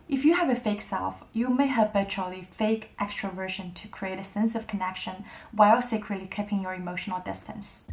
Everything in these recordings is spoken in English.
If you have a fake self, you may habitually fake extroversion to create a sense of connection while secretly keeping your emotional distance.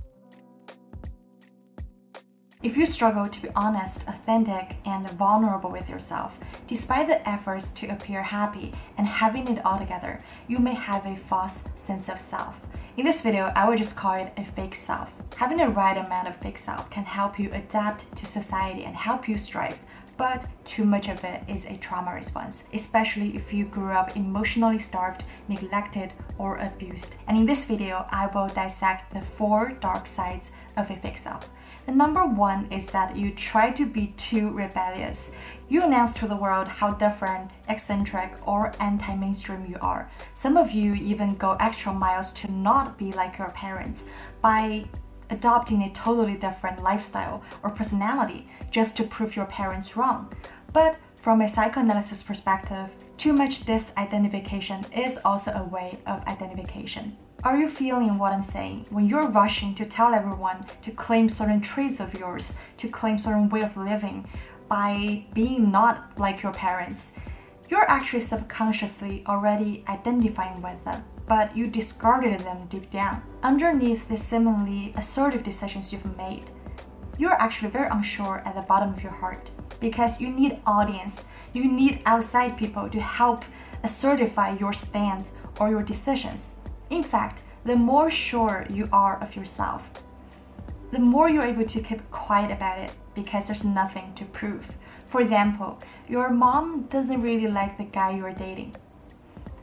If you struggle to be honest, authentic, and vulnerable with yourself, despite the efforts to appear happy and having it all together, you may have a false sense of self. In this video, I will just call it a fake self. Having the right amount of fake self can help you adapt to society and help you strive, but too much of it is a trauma response, especially if you grew up emotionally starved, neglected, or abused. And in this video, I will dissect the 4 dark sides of a fake self. The number 1 is that you try to be too rebellious. You announce to the world how different, eccentric, or anti-mainstream you are. Some of you even go extra miles to not be like your parents by adopting a totally different lifestyle or personality just to prove your parents wrong. But from a psychoanalysis perspective, too much disidentification is also a way of identification. Are you feeling what I'm saying? When you're rushing to tell everyone to claim certain traits of yours, to claim certain way of living by being not like your parents, you're actually subconsciously already identifying with them, but you discarded them deep down. Underneath the seemingly assertive decisions you've made, you're actually very unsure at the bottom of your heart because you need audience, you need outside people to help assertify your stance or your decisions. In fact, the more sure you are of yourself, the more you're able to keep quiet about it because there's nothing to prove. For example, your mom doesn't really like the guy you're dating.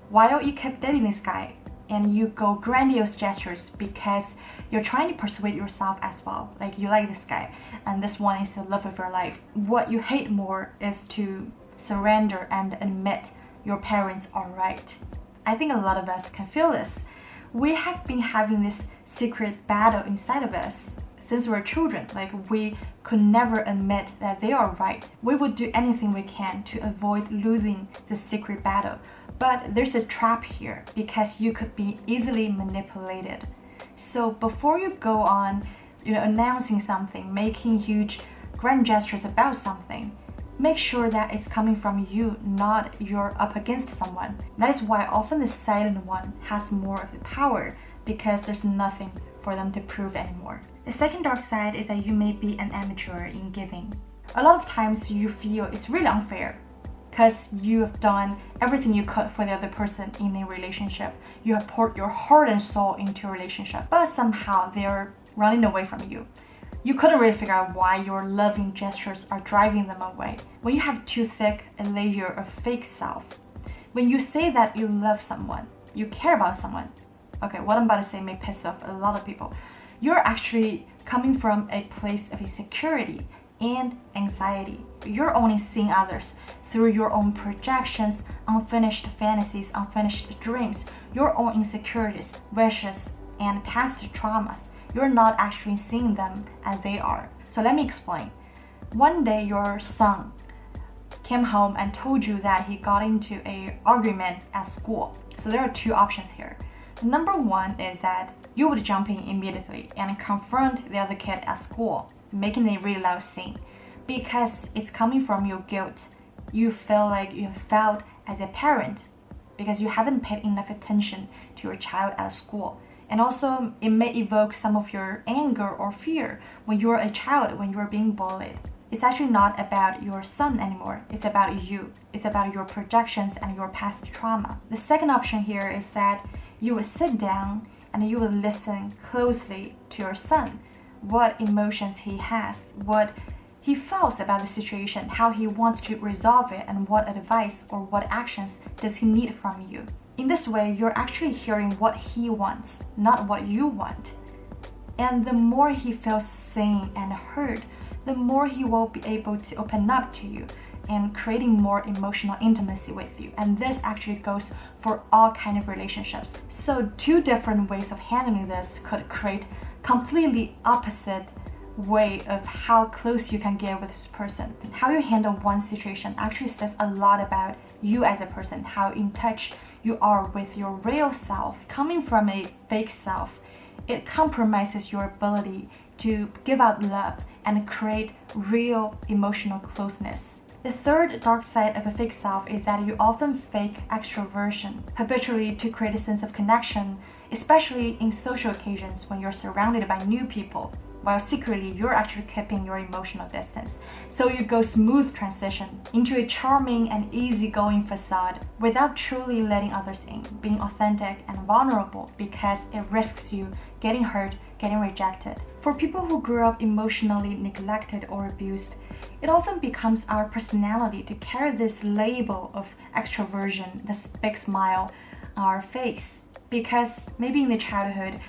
Why don't you keep dating this guy and you go grandiose gestures because you're trying to persuade yourself as well, like you like this guy and this one is the love of your life. What you hate more is to surrender and admit your parents are right. I think a lot of us can feel this. We have been having this secret battle inside of us since we were children. Like we could never admit that they are right. We would do anything we can to avoid losing the secret battle. But there's a trap here because you could be easily manipulated. So before you go on, announcing something, making huge grand gestures about something, make sure that it's coming from you, not you're up against someone. That is why often the silent one has more of the power because there's nothing for them to prove anymore. The second dark side is that you may be an amateur in giving. A lot of times you feel it's really unfair because you have done everything you could for the other person in a relationship. You have poured your heart and soul into a relationship, but somehow they're running away from you. You couldn't really figure out why your loving gestures are driving them away. When you have too thick a layer of fake self, when you say that you love someone, you care about someone, okay, what I'm about to say may piss off a lot of people. You're actually coming from a place of insecurity and anxiety. You're only seeing others through your own projections, unfinished fantasies, unfinished dreams, your own insecurities, wishes, and past traumas. You're not actually seeing them as they are. So let me explain. One day your son came home and told you that he got into an argument at school. So there are 2 options here. Number 1 is that you would jump in immediately and confront the other kid at school, making a really loud scene because it's coming from your guilt. You feel like you have failed as a parent because you haven't paid enough attention to your child at school. And also, it may evoke some of your anger or fear when you're a child, when you're being bullied. It's actually not about your son anymore. It's about you. It's about your projections and your past trauma. The second option here is that you would sit down and you would listen closely to your son, what emotions he has, what he feels about the situation, how he wants to resolve it, and what advice or what actions does he need from you. In this way, you're actually hearing what he wants, not what you want. And the more he feels seen and heard, the more he will be able to open up to you and creating more emotional intimacy with you. And this actually goes for all kinds of relationships. So 2 different ways of handling this could create completely opposite way of how close you can get with this person. How you handle one situation actually says a lot about you as a person, how in touch you are with your real self. Coming from a fake self, it compromises your ability to give out love and create real emotional closeness. The third dark side of a fake self is that you often fake extroversion, habitually to create a sense of connection, especially in social occasions when you're surrounded by new people, while secretly you're actually keeping your emotional distance. So you go smooth transition into a charming and easygoing facade without truly letting others in, being authentic and vulnerable because it risks you getting hurt, getting rejected. For people who grew up emotionally neglected or abused, it often becomes our personality to carry this label of extroversion, this big smile on our face, because maybe in the childhood,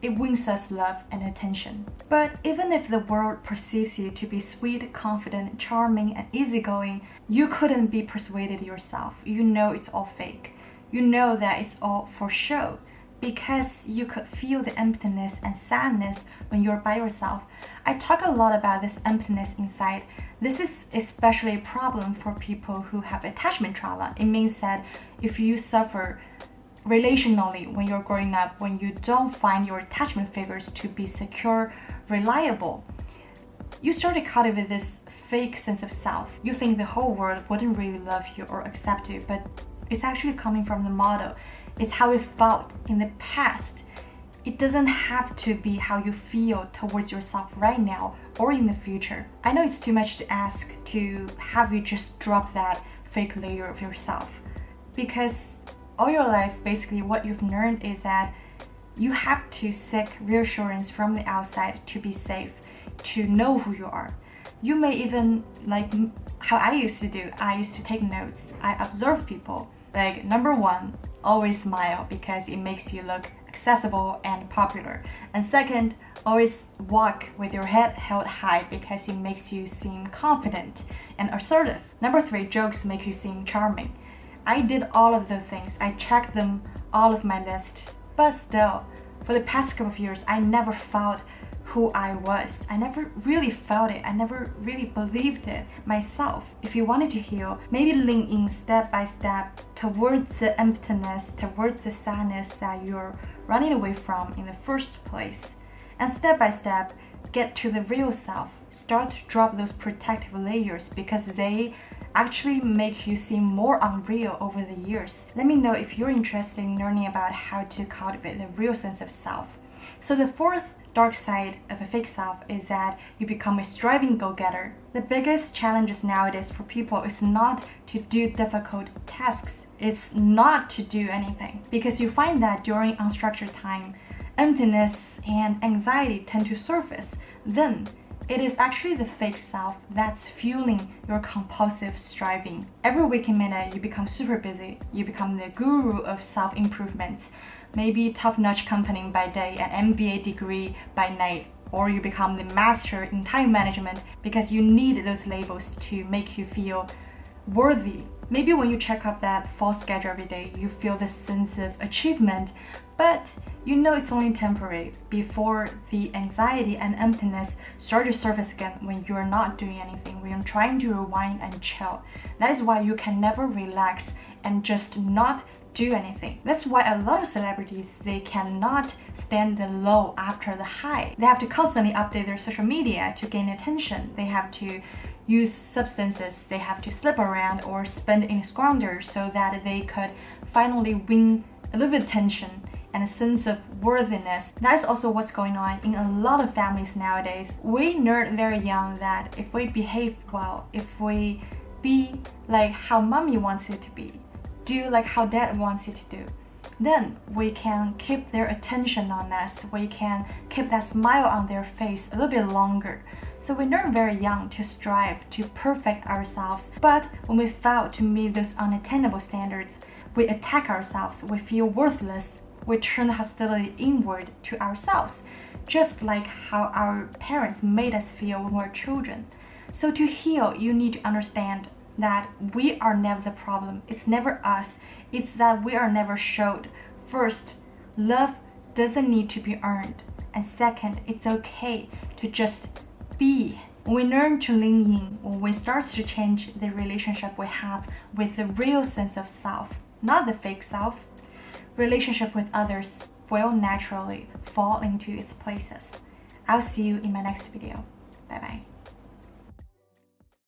it wins us love and attention. But even if the world perceives you to be sweet, confident, charming, and easygoing, you couldn't be persuaded yourself. You know it's all fake. You know that it's all for show, because you could feel the emptiness and sadness when you're by yourself. I talk a lot about this emptiness inside. This is especially a problem for people who have attachment trauma. It means that if you suffer relationally when you're growing up, when you don't find your attachment figures to be secure, reliable, you start to cultivate this fake sense of self. You think the whole world wouldn't really love you or accept you, but it's actually coming from the model. It's how it felt in the past. It doesn't have to be how you feel towards yourself right now or in the future. I know it's too much to ask to have you just drop that fake layer of yourself, because all your life, basically what you've learned is that you have to seek reassurance from the outside to be safe, to know who you are. You may even, like how I used to do, I used to take notes. I observe people. Like, number one, always smile because it makes you look accessible and popular. And second, always walk with your head held high because it makes you seem confident and assertive. Number three, jokes make you seem charming. I did all of those things. I checked them all of my list. But still, for the past couple of years, I never felt who I was. I never really felt it. I never really believed it myself. If you wanted to heal, maybe lean in step by step towards the emptiness, towards the sadness that you're running away from in the first place. And step by step, get to the real self. Start to drop those protective layers because they actually make you seem more unreal over the years. Let me know if you're interested in learning about how to cultivate the real sense of self. So the fourth dark side of a fake self is that you become a striving go-getter. The biggest challenges nowadays for people is not to do difficult tasks. It's not to do anything, because you find that during unstructured time, emptiness and anxiety tend to surface. Then it is actually the fake self that's fueling your compulsive striving. Every waking minute, you become super busy. You become the guru of self-improvements. Maybe top-notch company by day, an MBA degree by night, or you become the master in time management because you need those labels to make you feel worthy. Maybe when you check up that fall schedule every day, you feel this sense of achievement, but you know it's only temporary before the anxiety and emptiness start to surface again when you're not doing anything, when you're trying to rewind and chill. That is why you can never relax and just not do anything. That's why a lot of celebrities, they cannot stand the low after the high. They have to constantly update their social media to gain attention. They have to use substances, they have to slip around or spend in squander so that they could finally win a little bit of attention and a sense of worthiness. That is also what's going on in a lot of families nowadays. We learn very young that if we behave well, if we be like how mommy wants it to be, do like how dad wants it to do, then we can keep their attention on us. We can keep that smile on their face a little bit longer. So we learn very young to strive to perfect ourselves. But when we fail to meet those unattainable standards, we attack ourselves. We feel worthless. We turn hostility inward to ourselves, just like how our parents made us feel when we were children. So to heal, you need to understand that we are never the problem. It's never us. It's that we are never showed. First, love doesn't need to be earned. And second, it's okay to just be. When we learn to lean in, when we start to change the relationship we have with the real sense of self, not the fake self, relationship with others will naturally fall into its places. I'll see you in my next video. Bye bye.